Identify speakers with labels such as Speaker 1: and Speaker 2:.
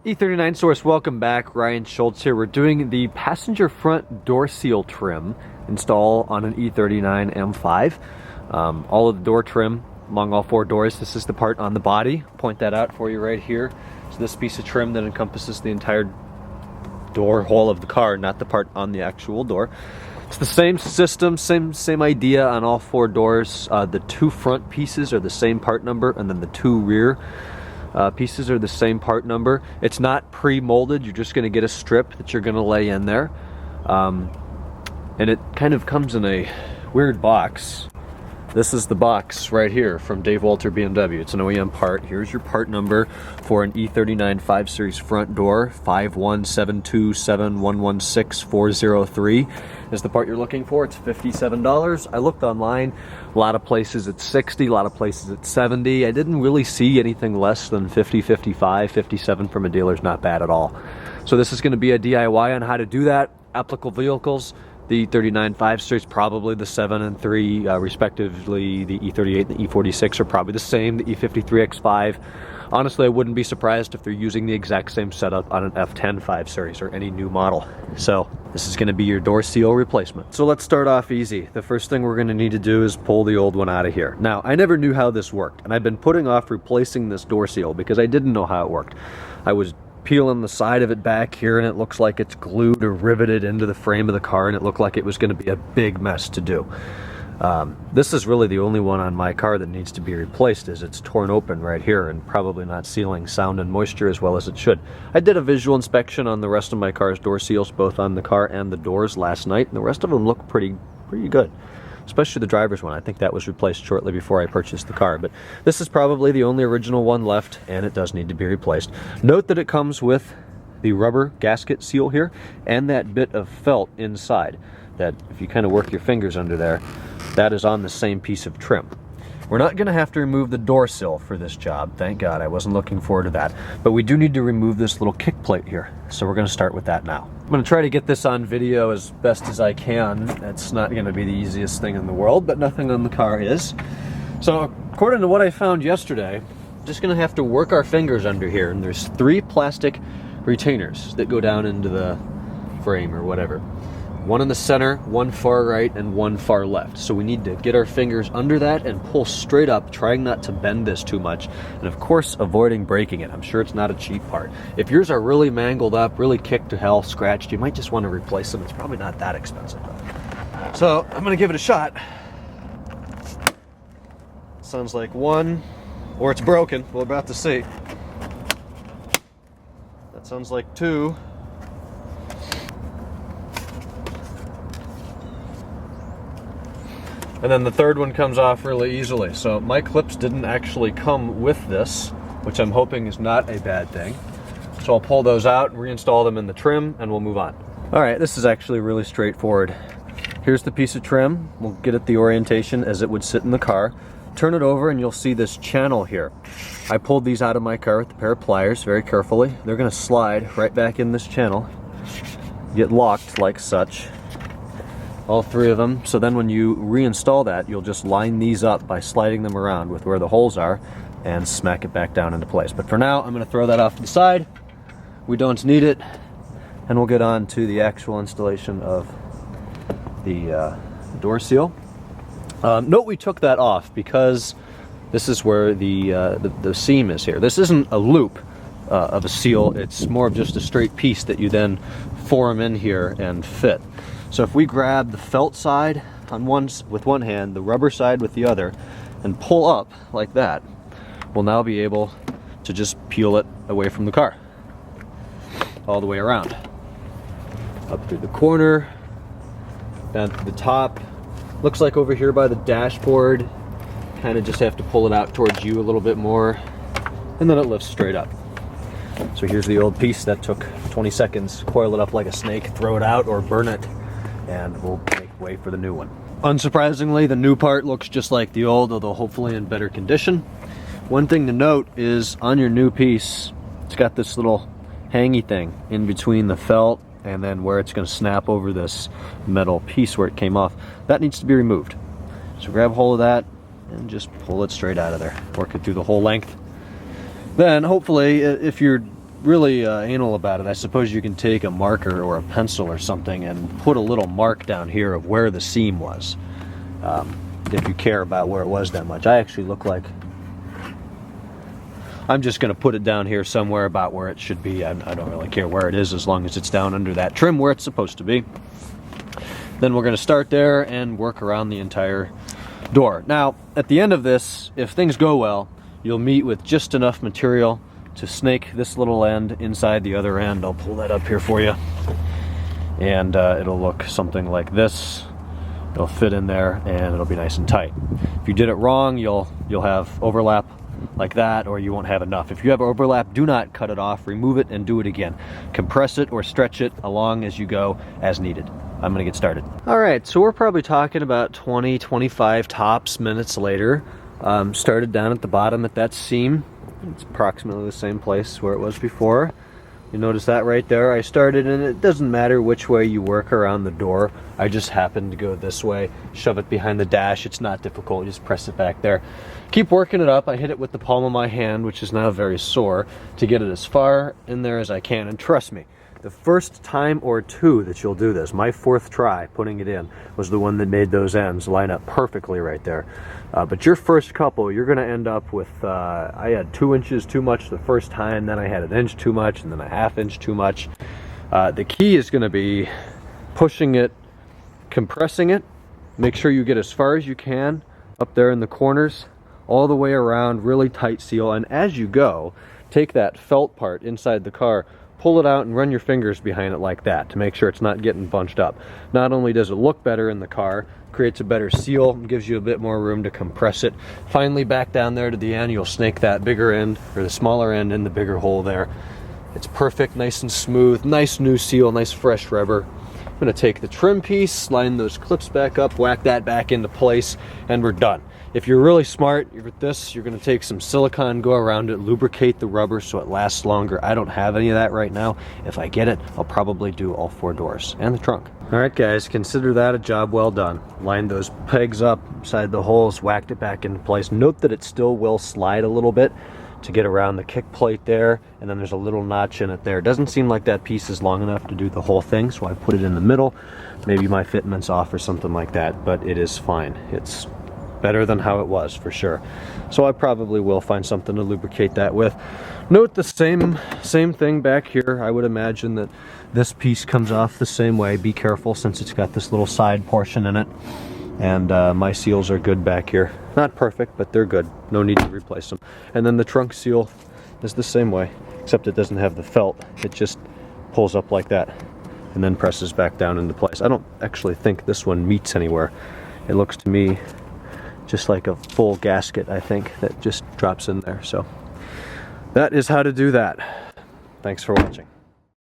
Speaker 1: E39 Source, welcome back. Ryan Schultz here. We're doing the passenger front door seal trim install on an E39 M5. All of the door trim along all four doors. This is the part on the body. Point that out for you right here. So this piece of trim that encompasses the entire door hole of the car, not the part on the actual door. It's the same system, same idea on all four doors. The two front pieces are the same part number, and then the two rear pieces are the same part number. It's not pre-molded. You're just going to get a strip that you're going to lay in there. And it kind of comes in a weird box. This is the box right here from Dave Walter BMW. It's an OEM part. Here's your part number for an E39 5 Series front door. 51727116403 is the part you're looking for. It's $57. I looked online. A lot of places it's $60, a lot of places it's $70. I didn't really see anything less than $50, $55, $57 from a dealer is not bad at all. So this is going to be a DIY on how to do that. Applicable vehicles. The E39 5 Series, probably the 7 and 3, respectively. The E38 and the E46 are probably the same. The E53 X5. Honestly, I wouldn't be surprised if they're using the exact same setup on an F10 5 Series or any new model. So this is going to be your door seal replacement. So let's start off easy. The first thing we're going to need to do is pull the old one out of here. Now, I never knew how this worked, and I've been putting off replacing this door seal because I didn't know how it worked. I was peeling the side of it back here, and it looks like it's glued or riveted into the frame of the car, and it looked like it was going to be a big mess to do. This is really the only one on my car that needs to be replaced, as it's torn open right here and probably not sealing sound and moisture as well as it should. I did a visual inspection on the rest of my car's door seals, both on the car and the doors, last night, and the rest of them look pretty good. Especially the driver's one. I think that was replaced shortly before I purchased the car. But this is probably the only original one left, and it does need to be replaced. Note that it comes with the rubber gasket seal here and that bit of felt inside. That, if you kind of work your fingers under there, that is on the same piece of trim. We're not going to have to remove the door sill for this job. Thank God, I wasn't looking forward to that. But we do need to remove this little kick plate here. So we're going to start with that now. I'm going to try to get this on video as best as I can. It's not going to be the easiest thing in the world, but nothing on the car is. So according to what I found yesterday, I'm just going to have to work our fingers under here. And there's 3 plastic retainers that go down into the frame or whatever. One in the center, one far right, and one far left. So we need to get our fingers under that and pull straight up, trying not to bend this too much. And of course, avoiding breaking it. I'm sure it's not a cheap part. If yours are really mangled up, really kicked to hell, scratched, you might just want to replace them. It's probably not that expensive though. So I'm gonna give it a shot. Sounds like one, or it's broken. We're about to see. That sounds like 2. And then the third one comes off really easily. So my clips didn't actually come with this, which I'm hoping is not a bad thing. So I'll pull those out and reinstall them in the trim, and we'll move on. All right, this is actually really straightforward. Here's the piece of trim. We'll get it the orientation as it would sit in the car. Turn it over and you'll see this channel here. I pulled these out of my car with a pair of pliers very carefully. They're gonna slide right back in this channel, get locked like such. All 3 of them. So then when you reinstall that, you'll just line these up by sliding them around with where the holes are and smack it back down into place. But for now, I'm going to throw that off to the side. We don't need it, and we'll get on to the actual installation of the door seal. Note we took that off because this is where the seam is here. This isn't a loop of a seal. It's more of just a straight piece that you then form in here and fit. So if we grab the felt side on with one hand, the rubber side with the other, and pull up like that, we'll now be able to just peel it away from the car. All the way around. Up through the corner, down to the top. Looks like over here by the dashboard, kind of just have to pull it out towards you a little bit more, and then it lifts straight up. So here's the old piece that took 20 seconds. Coil it up like a snake, throw it out, or burn it, and we'll make way for the new one. Unsurprisingly, the new part looks just like the old, although hopefully in better condition. One thing to note is on your new piece, it's got this little hangy thing in between the felt and then where it's going to snap over this metal piece where it came off. That needs to be removed. So grab hold of that and just pull it straight out of there. Work it through the whole length. Then hopefully, if you're really anal about it, I suppose you can take a marker or a pencil or something and put a little mark down here of where the seam was, if you care about where it was that much. I actually look like I'm just going to put it down here somewhere about where it should be. I don't really care where it is as long as it's down under that trim where it's supposed to be. Then we're going to start there and work around the entire door. Now, at the end of this, if things go well, you'll meet with just enough material to snake this little end inside the other end. I'll pull that up here for you. And it'll look something like this. It'll fit in there and it'll be nice and tight. If you did it wrong, you'll have overlap like that, or you won't have enough. If you have overlap, do not cut it off, remove it and do it again. Compress it or stretch it along as you go as needed. I'm gonna get started. All right, so we're probably talking about 20, 25 tops minutes later. Started down at the bottom at that seam. It's approximately the same place where it was before. You notice that right there? I started, and it doesn't matter which way you work around the door. I just happened to go this way, shove it behind the dash. It's not difficult, just press it back there. Keep working it up. I hit it with the palm of my hand, which is now very sore, to get it as far in there as I can. And trust me, the first time or two that you'll do this, my fourth try putting it in was the one that made those ends line up perfectly right there. But your first couple, you're going to end up with, I had 2 inches too much the first time, then I had 1 inch too much, and then a 1/2 inch too much. The key is going to be pushing it, compressing it, make sure you get as far as you can up there in the corners, all the way around, really tight seal, and as you go, take that felt part inside the car, pull it out and run your fingers behind it like that to make sure it's not getting bunched up. Not only does it look better in the car, creates a better seal, gives you a bit more room to compress it. Finally, back down there to the end, you'll snake that bigger end, or the smaller end, in the bigger hole there. It's perfect, nice and smooth, nice new seal, nice fresh rubber. I'm gonna take the trim piece, line those clips back up, whack that back into place, and we're done. If you're really smart with this, you're going to take some silicone, go around it, lubricate the rubber so it lasts longer. I don't have any of that right now. If I get it, I'll probably do all 4 doors and the trunk. All right, guys, consider that a job well done. Lined those pegs up inside the holes, whacked it back into place. Note that it still will slide a little bit to get around the kick plate there, and then there's a little notch in it there. It doesn't seem like that piece is long enough to do the whole thing, so I put it in the middle. Maybe my fitment's off or something like that, but it is fine. It's better than how it was for sure. So I probably will find something to lubricate that with. Note the same thing back here. I would imagine that this piece comes off the same way. Be careful since it's got this little side portion in it. And my seals are good back here. Not perfect, but they're good. No need to replace them. And then the trunk seal is the same way, except it doesn't have the felt. It just pulls up like that and then presses back down into place. I don't actually think this one meets anywhere. It looks to me just like a full gasket, I think, that just drops in there. So that is how to do that. Thanks for watching.